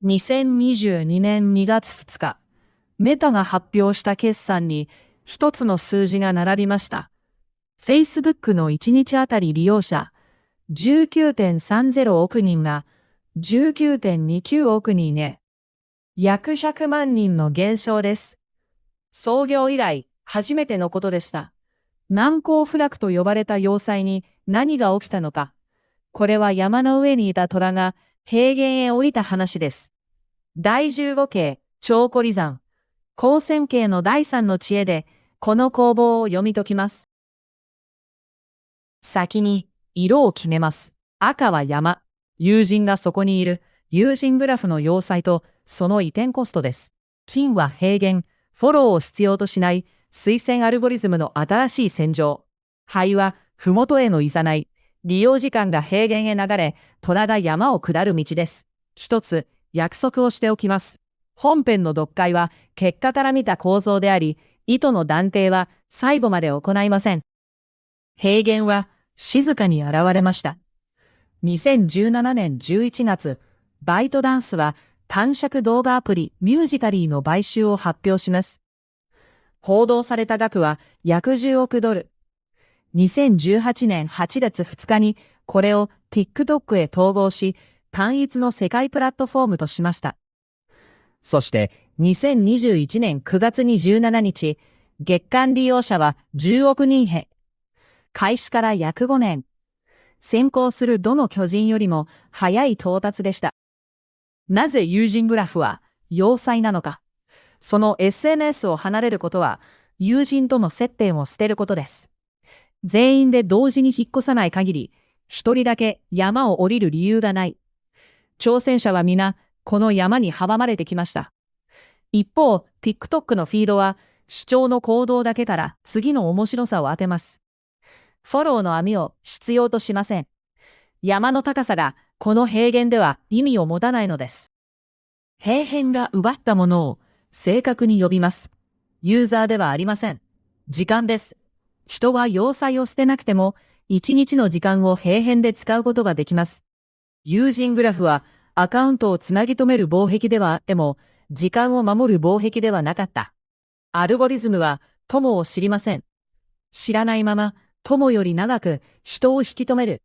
2022年2月2日、メタが発表した決算に一つの数字が並びました。Facebook の1日あたり利用者 19.30 億人が 19.29 億人へ、約100万人の減少です。創業以来初めてのことでした。難攻不落と呼ばれた要塞に何が起きたのか。これは山の上にいた虎が平原へ降りた話です。第15形、長古里山、高専形の第3の知恵で、この攻防を読み解きます。先に、色を決めます。赤は山。友人がそこにいる。友人グラフの要塞と、その移転コストです。金は平原、フォローを必要としない、推薦アルゴリズムの新しい戦場。灰は、ふもとへの誘い。利用時間が平原へ流れ、虎が山を下る道です。一つ、約束をしておきます。本編の読解は、結果から見た構造であり、意図の断定は最後まで行いません。平原は、静かに現れました。2017年11月、バイトダンスは、短尺動画アプリミュージカリーの買収を発表します。報道された額は約10億ドル。2018年8月2日にこれを TikTok へ統合し、単一の世界プラットフォームとしました。そして2021年9月27日、月間利用者は10億人へ。開始から約5年。先行するどの巨人よりも早い到達でした。なぜ友人グラフは要塞なのか。その SNS を離れることは友人との接点を捨てることです。全員で同時に引っ越さない限り、一人だけ山を降りる理由がない。挑戦者は皆、この山に阻まれてきました。一方、TikTok のフィードは、主張の行動だけから次の面白さを当てます。フォローの網を必要としません。山の高さが、この平原では意味を持たないのです。平原が奪ったものを正確に呼びます。ユーザーではありません。時間です。人は要塞を捨てなくても、一日の時間を平辺で使うことができます。友人グラフは、アカウントをつなぎ止める防壁ではあっても、時間を守る防壁ではなかった。アルゴリズムは、友を知りません。知らないまま、友より長く人を引き止める。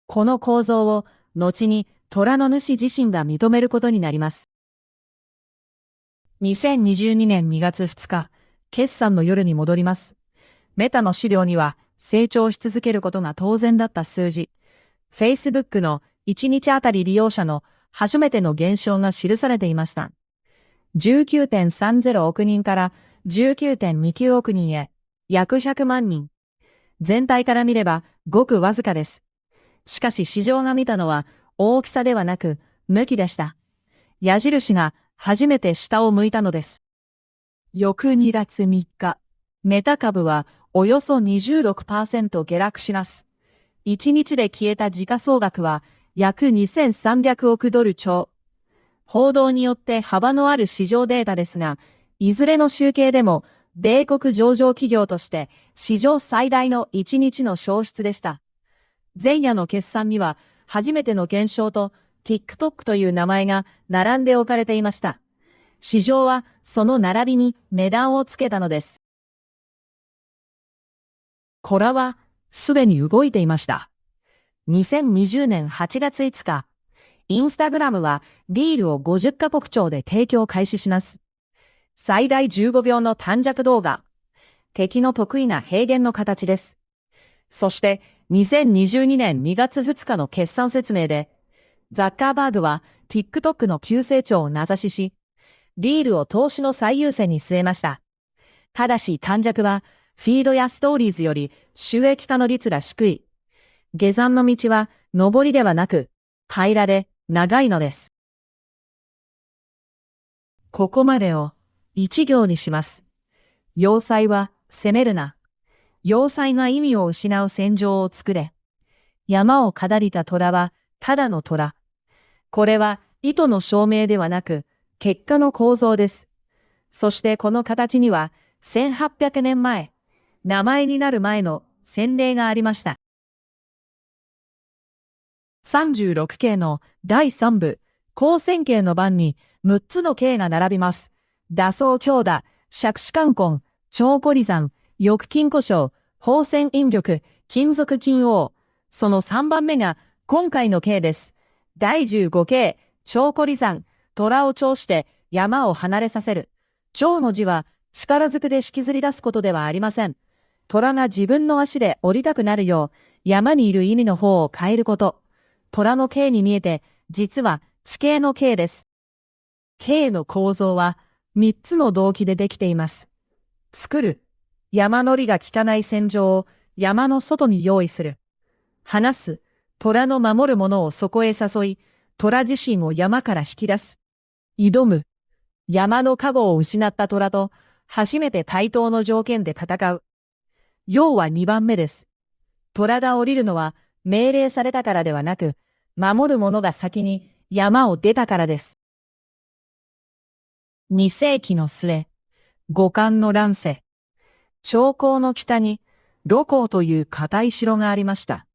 この構造を、後に虎の主自身が認めることになります。2022年2月2日、決算の夜に戻ります。メタの資料には成長し続けることが当然だった数字。Facebook の1日あたり利用者の初めての減少が記されていました。19.30 億人から 19.29 億人へ、約100万人。全体から見ればごくわずかです。しかし市場が見たのは大きさではなく向きでした。矢印が初めて下を向いたのです。翌2月3日、メタ株はおよそ 26% 下落します。1日で消えた時価総額は約2300億ドル超。報道によって幅のある市場データですが、いずれの集計でも米国上場企業として史上最大の1日の消失でした。前夜の決算には初めての減少と TikTok という名前が並んで置かれていました。市場はその並びに値段をつけたのです。コラはすでに動いていました。2020年8月5日、インスタグラムはリールを50カ国庁で提供開始します。最大15秒の短尺動画。敵の得意な平原の形です。そして2022年2月2日の決算説明で、ザッカーバーグは TikTok の急成長を名指しし、リールを投資の最優先に据えました。ただし短尺は、フィードやストーリーズより収益化の率が低い。下山の道は上りではなく平らで長いのです。ここまでを一行にします。要塞は攻めるな。要塞が意味を失う戦場を作れ。山を下りた虎はただの虎。これは意図の証明ではなく結果の構造です。そしてこの形には1800年前、名前になる前の先例がありました。36系の第3部、好線形の番に6つの形が並びます。打相強打、杓子冠根、長孤里山、翼金庫章、宝泉引玉、金属金王。その3番目が今回の形です。第15形、長孤里山、虎を調して山を離れさせる。長の字は力ずくで引きずり出すことではありません。虎が自分の足で降りたくなるよう山にいる意味の方を変えること。虎の形に見えて実は地形の形です。形の構造は3つの動機でできています。作る。山乗りが効かない戦場を山の外に用意する。離す。虎の守るものをそこへ誘い、虎自身を山から引き出す。挑む。山の加護を失った虎と初めて対等の条件で戦う。要は2番目です。虎が降りるのは命令されたからではなく、守る者が先に山を出たからです。2世紀の末、五冠の乱世。長江の北に、盧溝という固い城がありました。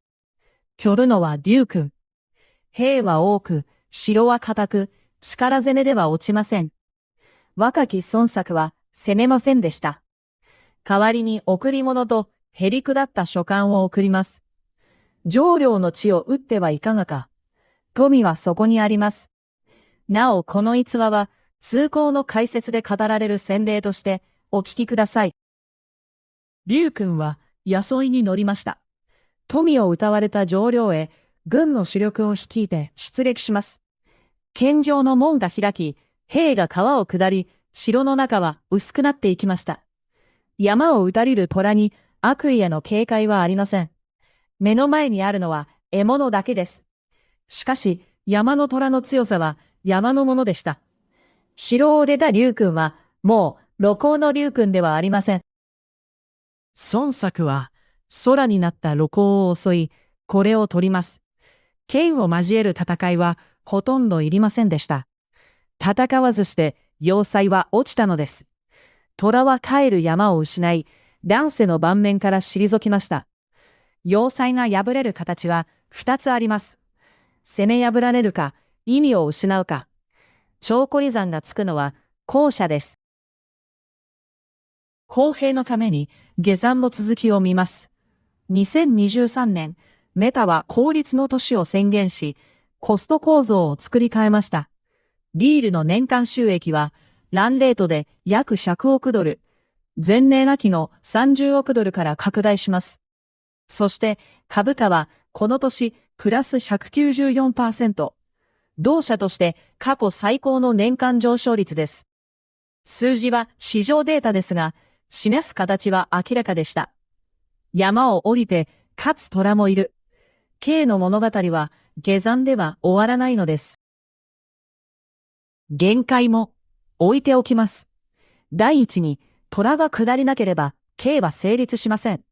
居るのは龍君。兵は多く、城は固く、力攻めでは落ちません。若き孫作は攻めませんでした。代わりに贈り物とへりくだった書簡を送ります。上領の地を打ってはいかがか。富はそこにあります。なおこの逸話は、通行の解説で語られる先例としてお聞きください。龍君は野沿に乗りました。富を謳われた上領へ軍の主力を率いて出撃します。剣城の門が開き、兵が川を下り、城の中は薄くなっていきました。山を打たれる虎に悪意への警戒はありません。目の前にあるのは獲物だけです。しかし、山の虎の強さは山のものでした。城を出た龍君は、もう、盧溝の龍君ではありません。孫作は、空になった盧溝を襲い、これを取ります。剣を交える戦いは、ほとんどいりませんでした。戦わずして、要塞は落ちたのです。虎は帰る山を失い、乱世の盤面から退きました。要塞が破れる形は、2つあります。攻め破られるか、意味を失うか。長孤里山がつくのは後者です。公平のために下山の続きを見ます。2023年、メタは効率の年を宣言し、コスト構造を作り変えました。リールの年間収益は、ランレートで約100億ドル、前年秋の30億ドルから拡大します。そして株価はこの年プラス194%。同社として過去最高の年間上昇率です。数字は市場データですが、示す形は明らかでした。山を降りて、かつ虎もいる。K の物語は下山では終わらないのです。限界も置いておきます。第一に、虎が下りなければ、K は成立しません。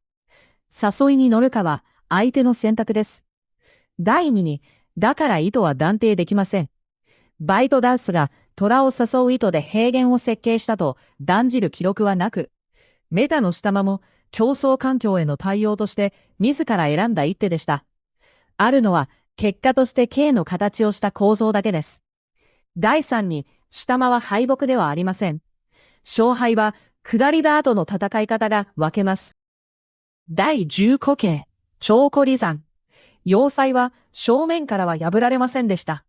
誘いに乗るかは相手の選択です。第二に、だから意図は断定できません。バイトダンスが虎を誘う意図で平原を設計したと断じる記録はなく、メタの下間も競争環境への対応として自ら選んだ一手でした。あるのは結果として K の形をした構造だけです。第三に、下間は敗北ではありません。勝敗は下りだ後の戦い方が分けます。第15形、長孤里山。要塞は正面からは破られませんでした。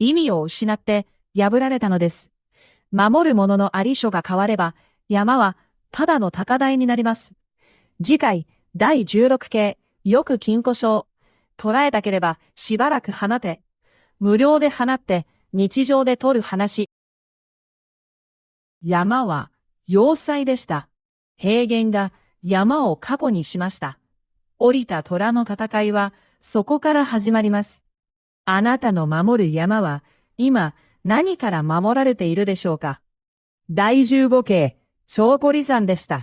意味を失って破られたのです。守る者のあり所が変われば、山はただの高台になります。次回、第16形、よく金庫章。捉えたければしばらく放て。無料で放って、日常で取る話。山は要塞でした。平原が山を過去にしました。降りた虎の戦いは、そこから始まります。あなたの守る山は、今、何から守られているでしょうか。第15形、長孤里山でした。